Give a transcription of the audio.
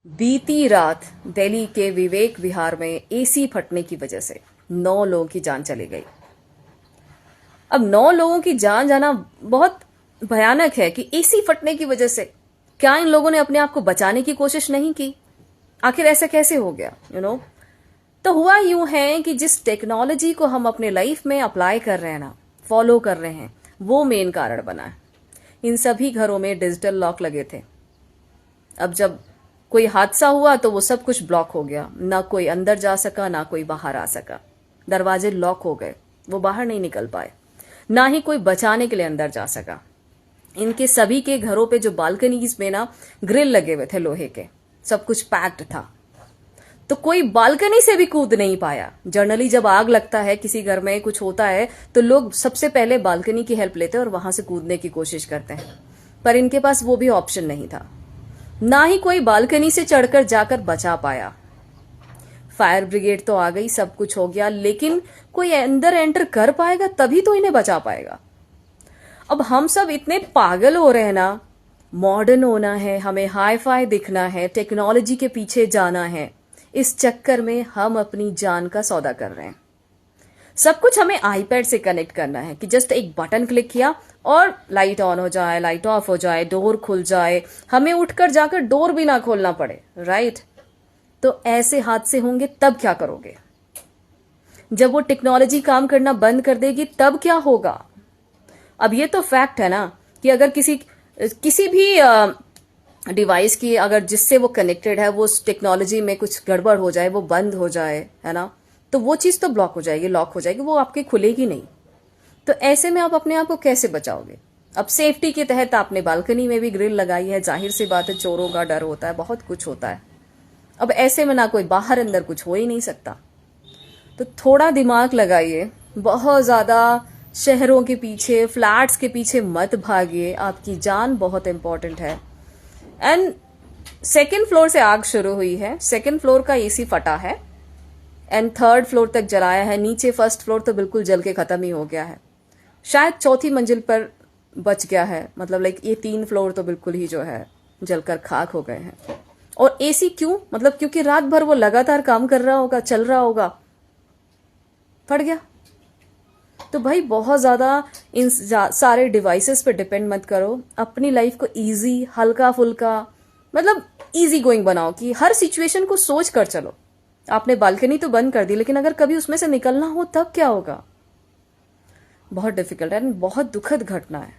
बीती रात दिल्ली के विवेक विहार में एसी फटने की वजह से 9 लोगों की जान चली गई। अब 9 लोगों की जान जाना बहुत भयानक है कि एसी फटने की वजह से क्या इन लोगों ने अपने आप को बचाने की कोशिश नहीं की? आखिर ऐसा कैसे हो गया? तो हुआ यूं है कि जिस टेक्नोलॉजी को हम अपने लाइफ में अप्लाई कर रहे हैं ना, फॉलो कर रहे हैं, वो मेन कारण बना है। इन सभी घरों में डिजिटल लॉक लगे थे। अब जब कोई हादसा हुआ तो वो सब कुछ ब्लॉक हो गया, ना कोई अंदर जा सका ना कोई बाहर आ सका। दरवाजे लॉक हो गए, वो बाहर नहीं निकल पाए, ना ही कोई बचाने के लिए अंदर जा सका। इनके सभी के घरों पे जो बालकनीज में ना ग्रिल लगे हुए थे लोहे के, सब कुछ पैक्ड था, तो कोई बालकनी से भी कूद नहीं पाया। जनरली जब आग लगता है, किसी घर में कुछ होता है, तो लोग सबसे पहले बालकनी की हेल्प लेते हैं और वहां से कूदने की कोशिश करते हैं, पर इनके पास वो भी ऑप्शन नहीं था। ना ही कोई बालकनी से चढ़कर जाकर बचा पाया। फायर ब्रिगेड तो आ गई, सब कुछ हो गया, लेकिन कोई अंदर एंटर कर पाएगा तभी तो इन्हें बचा पाएगा। अब हम सब इतने पागल हो रहे हैं ना, मॉडर्न होना है, हमें हाई फाई दिखना है, टेक्नोलॉजी के पीछे जाना है। इस चक्कर में हम अपनी जान का सौदा कर रहे हैं। सब कुछ हमें आईपैड से कनेक्ट करना है कि जस्ट एक बटन क्लिक किया और लाइट ऑन हो जाए, लाइट ऑफ हो जाए, डोर खुल जाए, हमें उठकर जाकर डोर भी ना खोलना पड़े, राइट? तो ऐसे हादसे होंगे तब क्या करोगे? जब वो टेक्नोलॉजी काम करना बंद कर देगी तब क्या होगा? अब ये तो फैक्ट है ना कि अगर किसी भी डिवाइस की, अगर जिससे वो कनेक्टेड है, वो टेक्नोलॉजी में कुछ गड़बड़ हो जाए, वो बंद हो जाए, है ना, तो वो चीज तो ब्लॉक हो जाएगी, लॉक हो जाएगी, वो आपके खुलेगी नहीं। तो ऐसे में आप अपने आप को कैसे बचाओगे? अब सेफ्टी के तहत आपने बालकनी में भी ग्रिल लगाई है, जाहिर सी बात है चोरों का डर होता है, बहुत कुछ होता है। अब ऐसे में ना कोई बाहर अंदर कुछ हो ही नहीं सकता। तो थोड़ा दिमाग लगाइए, बहुत ज्यादा शहरों के पीछे, फ्लैट्स के पीछे मत भागिए, आपकी जान बहुत इंपॉर्टेंट है। एंड 2nd फ्लोर से आग शुरू हुई है, 2nd फ्लोर का एसी फटा है एंड 3rd फ्लोर तक जलाया है। नीचे 1st फ्लोर तो बिल्कुल जल के खत्म ही हो गया है। शायद 4थी मंजिल पर बच गया है, मतलब लाइक ये 3 फ्लोर तो बिल्कुल ही जो है जलकर खाक हो गए हैं। और एसी क्यों? मतलब क्योंकि रात भर वो लगातार काम कर रहा होगा, चल रहा होगा, फट गया। तो भाई बहुत ज्यादा इन सारे डिवाइसेस पे डिपेंड मत करो। अपनी लाइफ को इजी, हल्का फुल्का, मतलब इजी गोइंग बनाओ कि हर सिचुएशन को सोच कर चलो। आपने बालकनी तो बंद कर दी, लेकिन अगर कभी उसमें से निकलना हो तब क्या होगा? बहुत डिफिकल्ट है, बहुत दुखद घटना है।